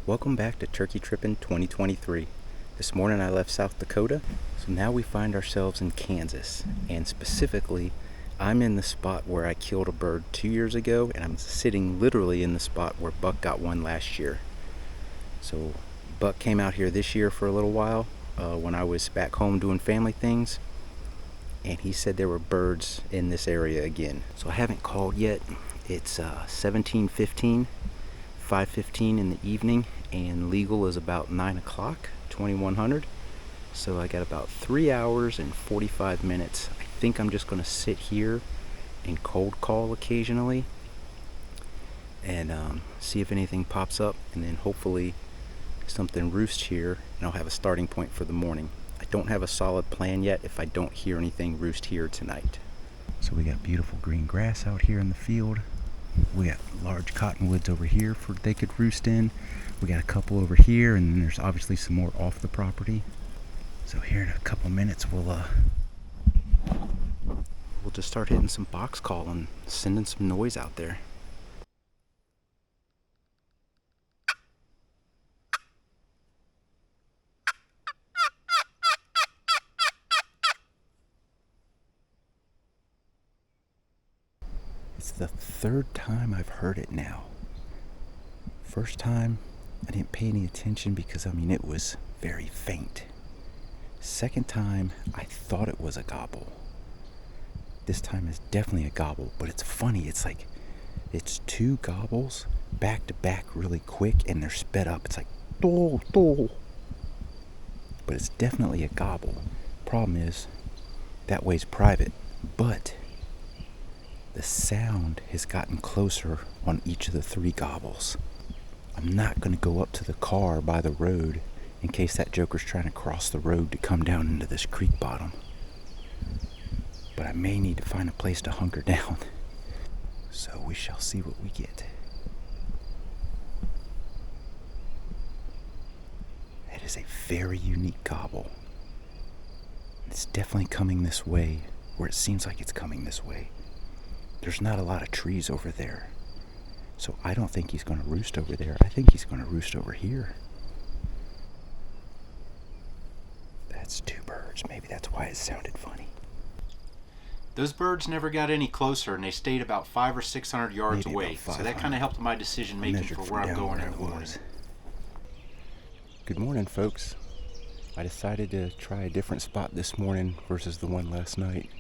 Welcome back to Turkey Trippin 2023. This morning I left South Dakota, so now we find ourselves in Kansas, and specifically I'm in the spot where I killed a bird 2 years ago, and I'm sitting literally in the spot where Buck got one last year. So Buck came out here this year for a little while when I was back home doing family things, and he said there were birds in this area again. So I haven't called yet. It's 17:15, 5:15 in the evening, and legal is about 9 o'clock, 2100. So I got about 3 hours and 45 minutes. I think I'm just going to sit here and cold call occasionally and see if anything pops up, and then hopefully something roosts here, and I'll have a starting point for the morning. I don't have a solid plan yet if I don't hear anything roost here tonight. So we got beautiful green grass out here in the field. We got large cottonwoods over here for they could roost in. We got a couple over here, and then there's obviously some more off the property. So here in a couple minutes we'll just start hitting some box call and sending some noise out there. It's the third time I've heard it now. First time I didn't pay any attention because it was very faint. Second time I thought it was a gobble. This time is definitely a gobble, but it's funny. It's like it's two gobbles back to back really quick, and they're sped up. It's like do do. But it's definitely a gobble. Problem is that way's private, but the sound has gotten closer on each of the three gobbles. I'm not going to go up to the car by the road in case that joker's trying to cross the road to come down into this creek bottom. But I may need to find a place to hunker down. So we shall see what we get. That is a very unique gobble. It's definitely coming this way, or it seems like it's coming this way. There's not a lot of trees over there. So I don't think he's going to roost over there. I think he's going to roost over here. That's two birds. Maybe that's why it sounded funny. Those birds never got any closer, and they stayed about 500 or 600 yards away. So that kind of helped my decision making for where I'm going in the morning. Good morning, folks. I decided to try a different spot this morning versus the one last night,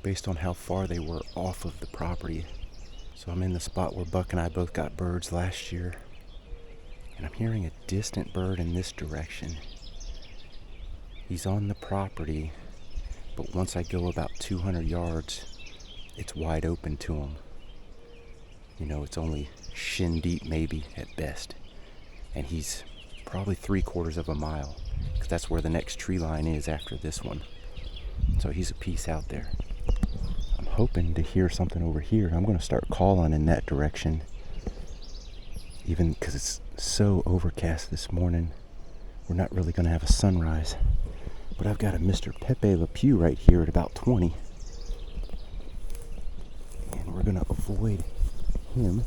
based on how far they were off of the property. So I'm in the spot where Buck and I both got birds last year, and I'm hearing a distant bird in this direction. He's on the property, but once I go about 200 yards, it's wide open to him. It's only shin deep maybe at best, and he's probably 3/4 of a mile, because that's where the next tree line is after this one. So he's a piece out there. I'm hoping to hear something over here. I'm going to start calling in that direction, even because it's so overcast this morning. We're not really going to have a sunrise. But I've got a Mr. Pepe Le Pew right here at about 20. And we're going to avoid him.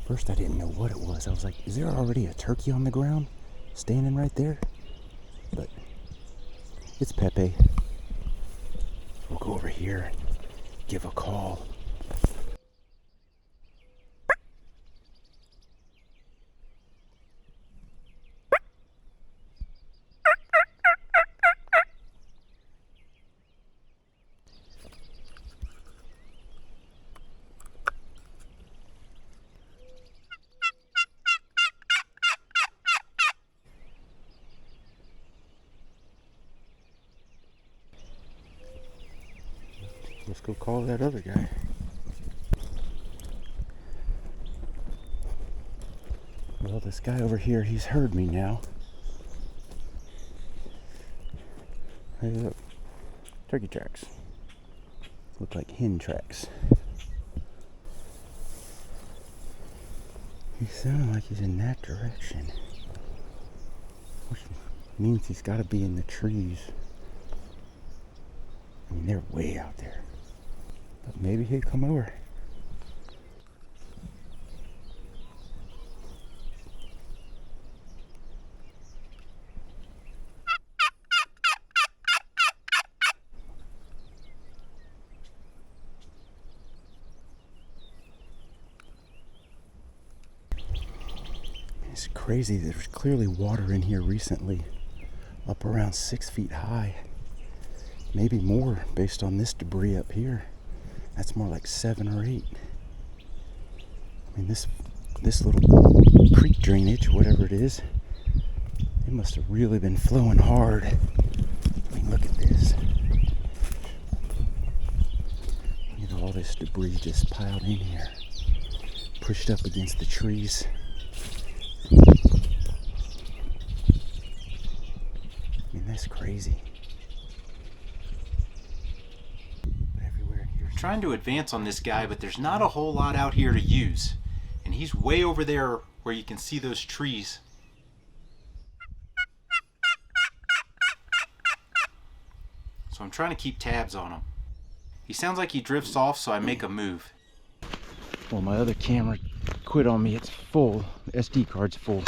First I didn't know what it was. I was like, is there already a turkey on the ground standing right there? But it's Pepe. We'll go over here and give a call. Let's go call that other guy. Well, this guy over here, he's heard me now. Hey, look. Turkey tracks. Look like hen tracks. He sounded like he's in that direction, which means he's got to be in the trees. I mean, they're way out there, but maybe he'd come over. It's crazy. There's clearly water in here recently, up around 6 feet high, maybe more based on this debris up here. That's more like 7 or 8. I mean, this little creek drainage, whatever it is, it must have really been flowing hard. I mean, look at this. Look at all this debris just piled in here, pushed up against the trees. I mean, that's crazy. Everywhere here. Trying to advance on this guy, but there's not a whole lot out here to use. And he's way over there where you can see those trees. So I'm trying to keep tabs on him. He sounds like he drifts off, so I make a move. Well, my other camera quit on me. It's full. The SD card's full.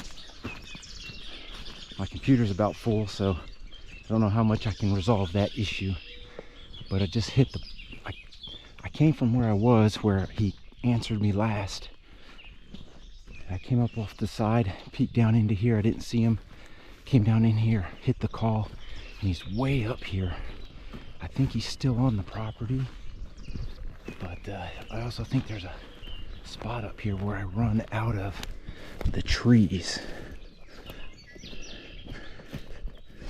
My computer's about full, so I don't know how much I can resolve that issue. But I just hit the... I came from where I was, where he answered me last. I came up off the side, peeked down into here. I didn't see him. Came down in here, hit the call, and he's way up here. I think he's still on the property. But I also think there's a spot up here where I run out of the trees.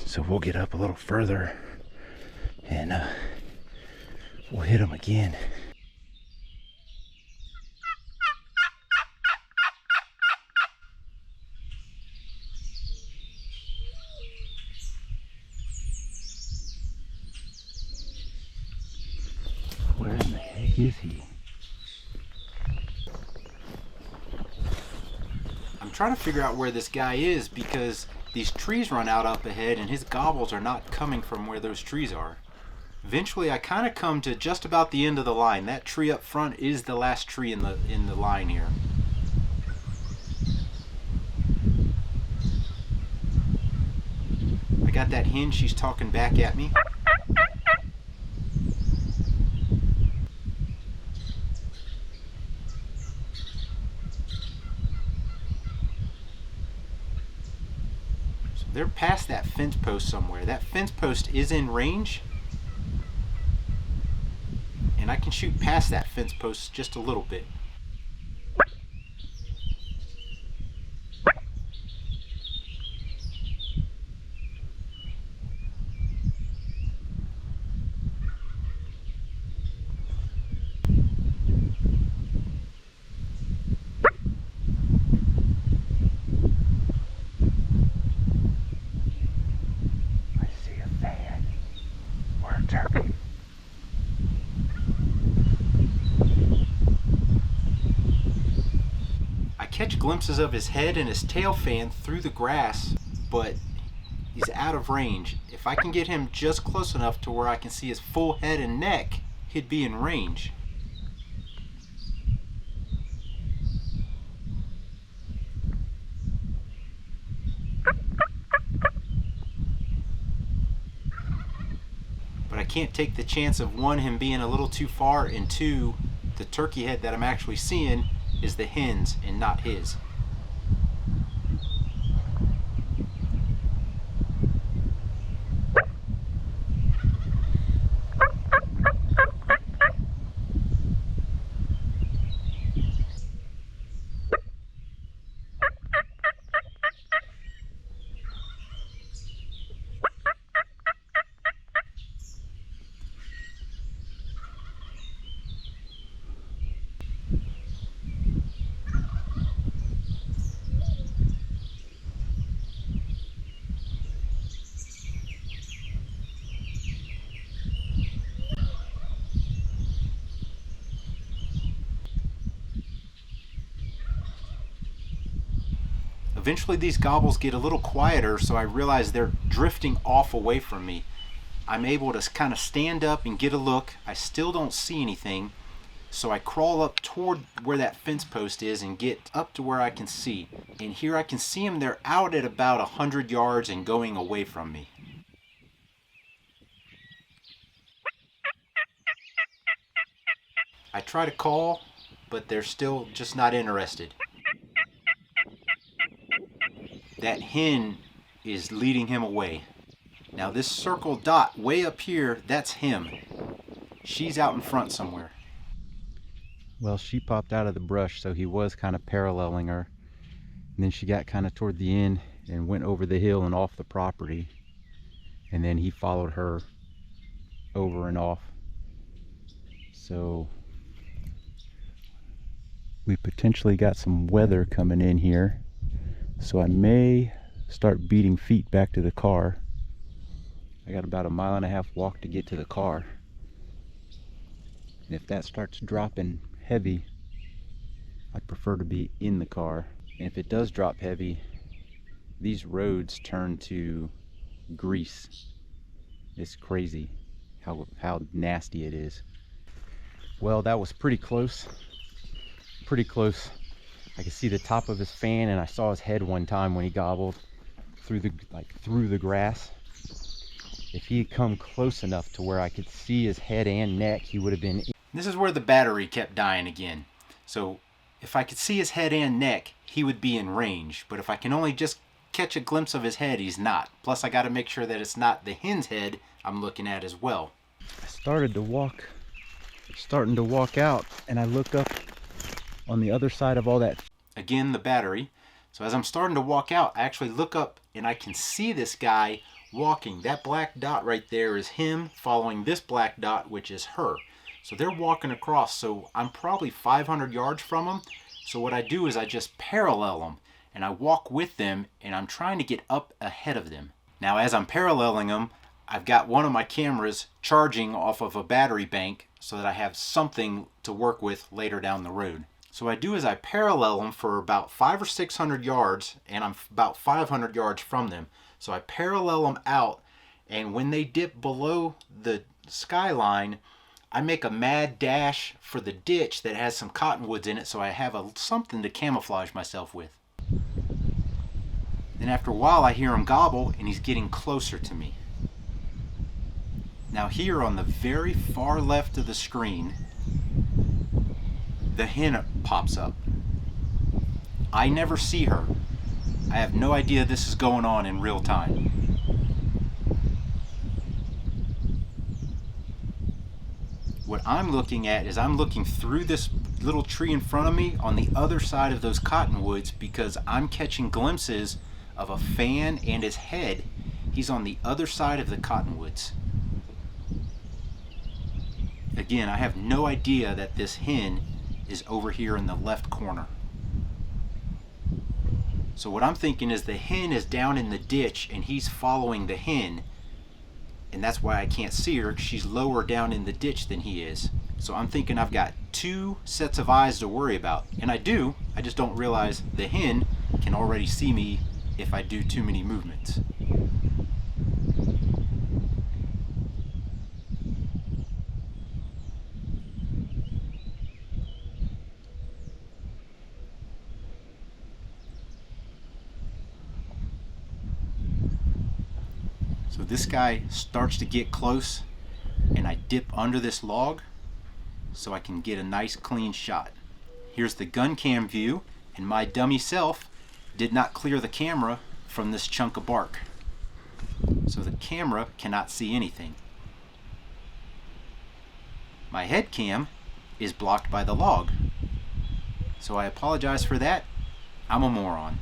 So we'll get up a little further and we'll hit him again. Where in the heck is he? I'm trying to figure out where this guy is because these trees run out up ahead and his gobbles are not coming from where those trees are. Eventually I kind of come to just about the end of the line. That tree up front is the last tree in the line here. I got that hen, she's talking back at me. They're past that fence post somewhere. That fence post is in range. And I can shoot past that fence post just a little bit. Catch glimpses of his head and his tail fan through the grass, but he's out of range. If I can get him just close enough to where I can see his full head and neck, he'd be in range. But I can't take the chance of one, him being a little too far, and two, the turkey head that I'm actually seeing is the hen's and not his. eventually these gobbles get a little quieter, so I realize they're drifting off away from me. I'm able to kind of stand up and get a look. I still don't see anything, so I crawl up toward where that fence post is and get up to where I can see. And here I can see them. They're out at about 100 yards and going away from me. I try to call, but they're still just not interested. That hen is leading him away. Now this circle dot way up here, that's him. She's out in front somewhere. Well, she popped out of the brush, so he was kind of paralleling her. And then she got kind of toward the end and went over the hill and off the property. And then he followed her over and off. So we potentially got some weather coming in here. So I may start beating feet back to the car. I got about a 1.5 mile walk to get to the car. And if that starts dropping heavy, I'd prefer to be in the car. And if it does drop heavy, these roads turn to grease. It's crazy how nasty it is. Well, that was pretty close. Pretty close. I could see the top of his fan, and I saw his head one time when he gobbled through the grass. If he had come close enough to where I could see his head and neck, he would have been. This is where the battery kept dying again. So if I could see his head and neck, he would be in range. But if I can only just catch a glimpse of his head, he's not. Plus I got to make sure that it's not the hen's head I'm looking at as well. I starting to walk out, and I look up on the other side of all that. Again, the battery. So as I'm starting to walk out, I actually look up and I can see this guy walking. That black dot right there is him following this black dot, which is her. So they're walking across. So I'm probably 500 yards from them. So what I do is I just parallel them and I walk with them, and I'm trying to get up ahead of them. Now as I'm paralleling them, I've got one of my cameras charging off of a battery bank so that I have something to work with later down the road. So what I do is I parallel them for about 500 or 600 yards, and I'm about 500 yards from them. So I parallel them out, and when they dip below the skyline, I make a mad dash for the ditch that has some cottonwoods in it, so I have something to camouflage myself with. Then after a while I hear him gobble, and he's getting closer to me. Now here on the very far left of the screen, the hen pops up. I never see her. I have no idea this is going on in real time. What I'm looking at is I'm looking through this little tree in front of me on the other side of those cottonwoods, because I'm catching glimpses of a fan and his head. He's on the other side of the cottonwoods. Again, I have no idea that this hen is over here in the left corner. So what I'm thinking is the hen is down in the ditch and he's following the hen, and that's why I can't see her, because she's lower down in the ditch than he is. So I'm thinking I've got two sets of eyes to worry about, and I do. I just don't realize the hen can already see me if I do too many movements. So this guy starts to get close, and I dip under this log so I can get a nice clean shot. Here's the gun cam view, and my dummy self did not clear the camera from this chunk of bark. So the camera cannot see anything. My head cam is blocked by the log. So I apologize for that. I'm a moron.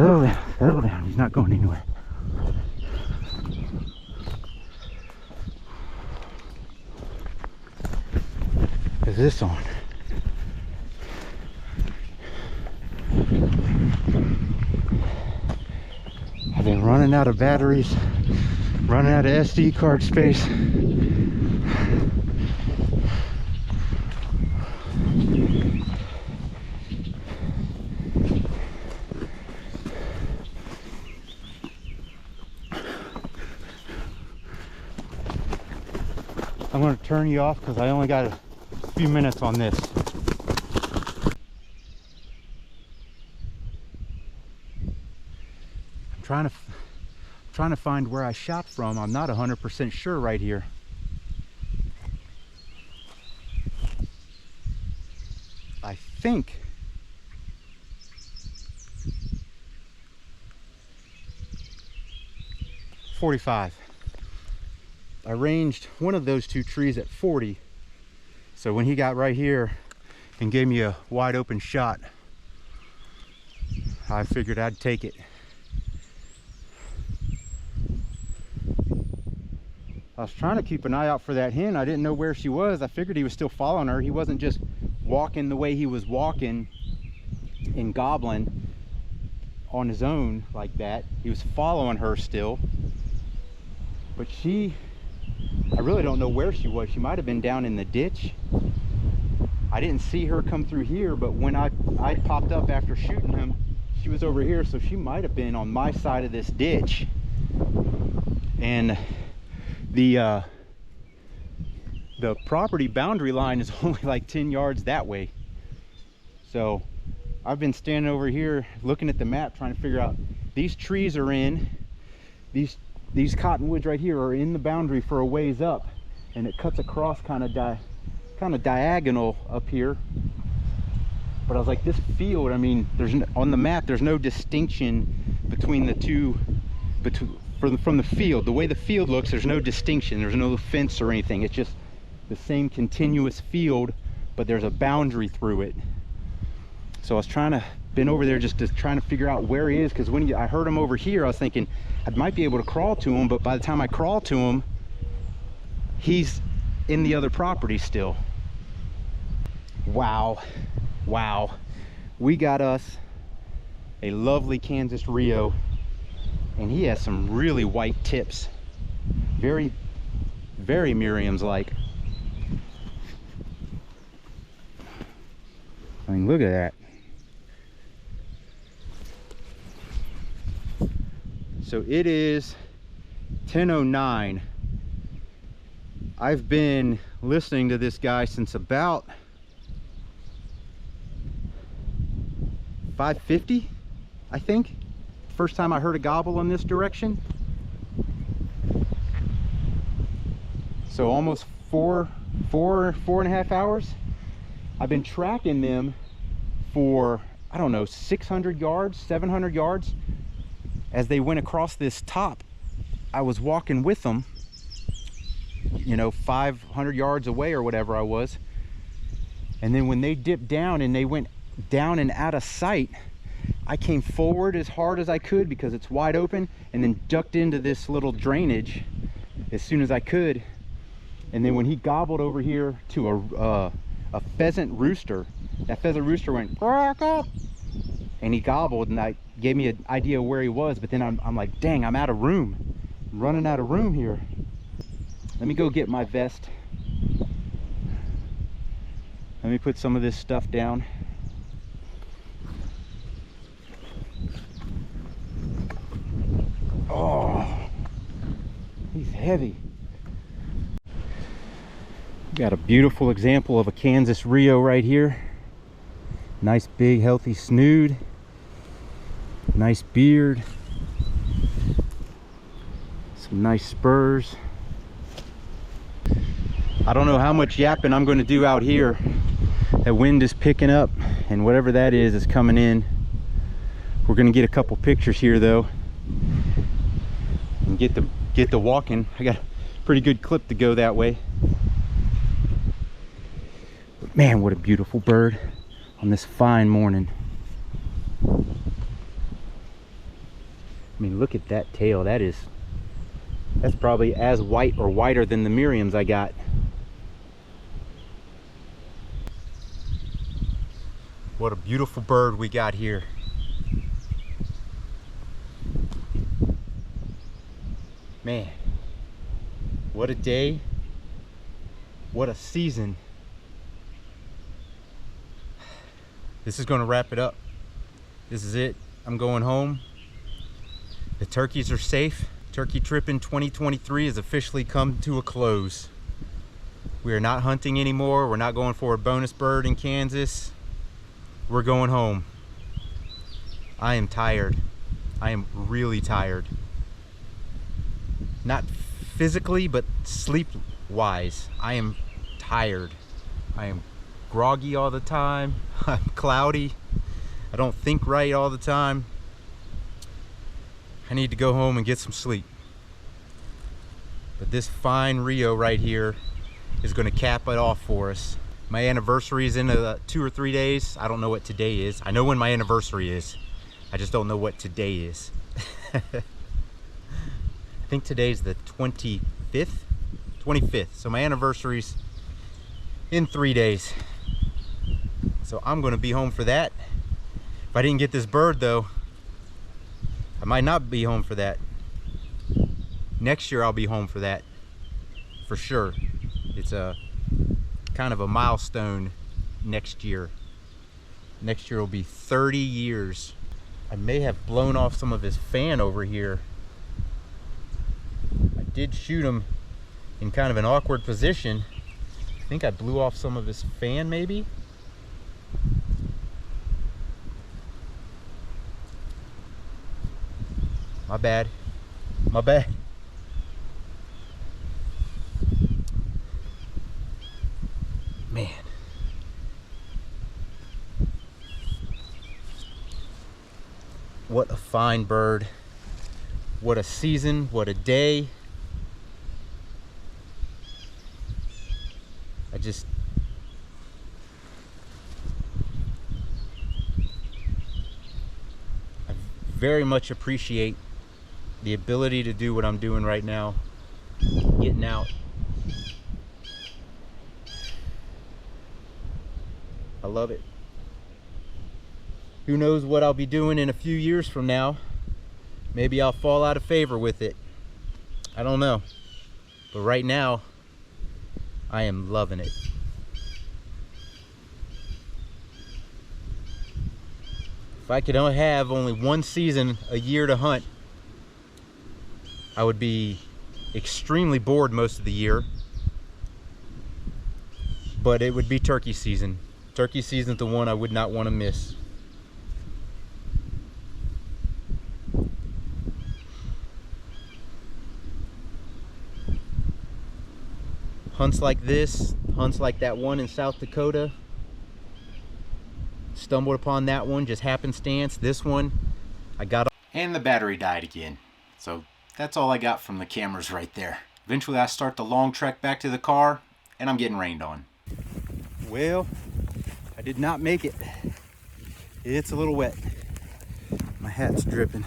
Settle down, settle down. He's not going anywhere. Is this on? I've been running out of batteries, running out of SD card space. I'm going to turn you off because I only got a few minutes on this. I'm trying to find where I shot from. I'm not 100% sure right here. I think .45. I ranged one of those two trees at 40. So when he got right here and gave me a wide open shot, I figured I'd take it. I was trying to keep an eye out for that hen. I didn't know where she was. I figured he was still following her. He wasn't just walking the way he was walking in Goblin on his own like that. He was following her still. But I really don't know where she was. She might have been down in the ditch. I didn't see her come through here, but when I popped up after shooting him, she was over here, so she might have been on my side of this ditch. And the property boundary line is only like 10 yards that way. So I've been standing over here looking at the map trying to figure out, these trees are in, these cottonwoods right here are in the boundary for a ways up, and it cuts across kind of diagonal up here. But I was like, this field, I mean, on the map there's no distinction between the two, from the field. The way the field looks, there's no distinction, there's no fence or anything. It's just the same continuous field, but there's a boundary through it. So I was been over there just trying to figure out where he is, because when I heard him over here, I was thinking I might be able to crawl to him, but by the time I crawl to him, he's in the other property still. Wow, we got us a lovely Kansas Rio, and he has some really white tips, very Miriam's like. I mean, look at that. So it is 10:09. I've been listening to this guy since about 5:50, I think. First time I heard a gobble in this direction. So almost four and a half hours. I've been tracking them for, I don't know, 600 yards, 700 yards. As they went across this top, I was walking with them, you know, 500 yards away or whatever I was. And then when they dipped down and they went down and out of sight, I came forward as hard as I could because it's wide open, and then ducked into this little drainage as soon as I could. And then when he gobbled over here to a pheasant rooster, that pheasant rooster went "Quack up," and he gobbled, and gave me an idea of where he was. But then I'm like, dang, I'm out of room. I'm running out of room here. Let me go get my vest. Let me put some of this stuff down. Oh, he's heavy. Got a beautiful example of a Kansas Rio right here. Nice big healthy snood, nice beard, some nice spurs. I don't know how much yapping I'm going to do out here. That wind is picking up, and whatever that is coming in. We're going to get a couple pictures here though, and get the walking. I got a pretty good clip to go that way. But man, what a beautiful bird on this fine morning. I mean, look at that tail. That's probably as white or whiter than the Miriams I got. What a beautiful bird we got here. Man, what a day. What a season. This is going to wrap it up. This is it. I'm going home. The turkeys are safe. Turkey Trippin 2023 has officially come to a close. We are not hunting anymore. We're not going for a bonus bird in Kansas. We're going home. I am tired. I am really tired. Not physically, but sleep-wise. I am tired. I am groggy all the time. I'm cloudy. I don't think right all the time. I need to go home and get some sleep. But this fine Rio right here is going to cap it off for us. My anniversary is in 2 or 3 days. I don't know what today is. I know when my anniversary is. I just don't know what today is. I think today's the 25th? 25th. So my anniversary's in 3 days. So I'm going to be home for that. If I didn't get this bird though, I might not be home for that. Next year I'll be home for that. For sure. It's a kind of a milestone next year. Next year will be 30 years. I may have blown off some of his fan over here. I did shoot him in kind of an awkward position. I think I blew off some of his fan maybe. My bad. My bad. Man. What a fine bird. What a season. What a day. I very much appreciate the ability to do what I'm doing right now. Getting out. I love it. Who knows what I'll be doing in a few years from now. Maybe I'll fall out of favor with it. I don't know. But right now, I am loving it. If I could only have only one season a year to hunt, I would be extremely bored most of the year. But it would be turkey season. Turkey season's the one I would not want to miss. Hunts like this, hunts like that one in South Dakota. Stumbled upon that one, just happenstance. This one, I got. And the battery died again. So that's all I got from the cameras right there. Eventually I start the long trek back to the car and I'm getting rained on. Well, I did not make it. It's a little wet. My hat's dripping.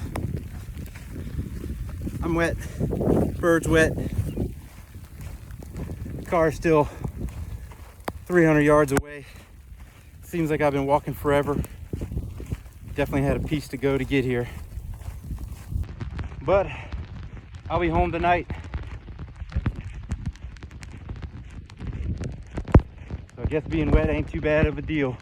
I'm wet. Bird's wet. Car's still 300 yards away. Seems like I've been walking forever. Definitely had a piece to go to get here. But I'll be home tonight. So I guess being wet ain't too bad of a deal.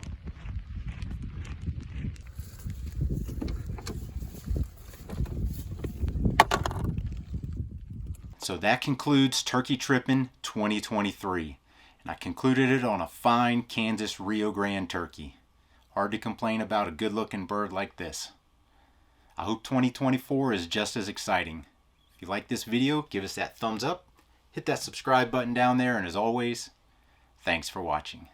So that concludes Turkey Trippin 2023. And I concluded it on a fine Kansas Rio Grande turkey. Hard to complain about a good looking bird like this. I hope 2024 is just as exciting. If you like this video, give us that thumbs up, hit that subscribe button down there, and as always, thanks for watching.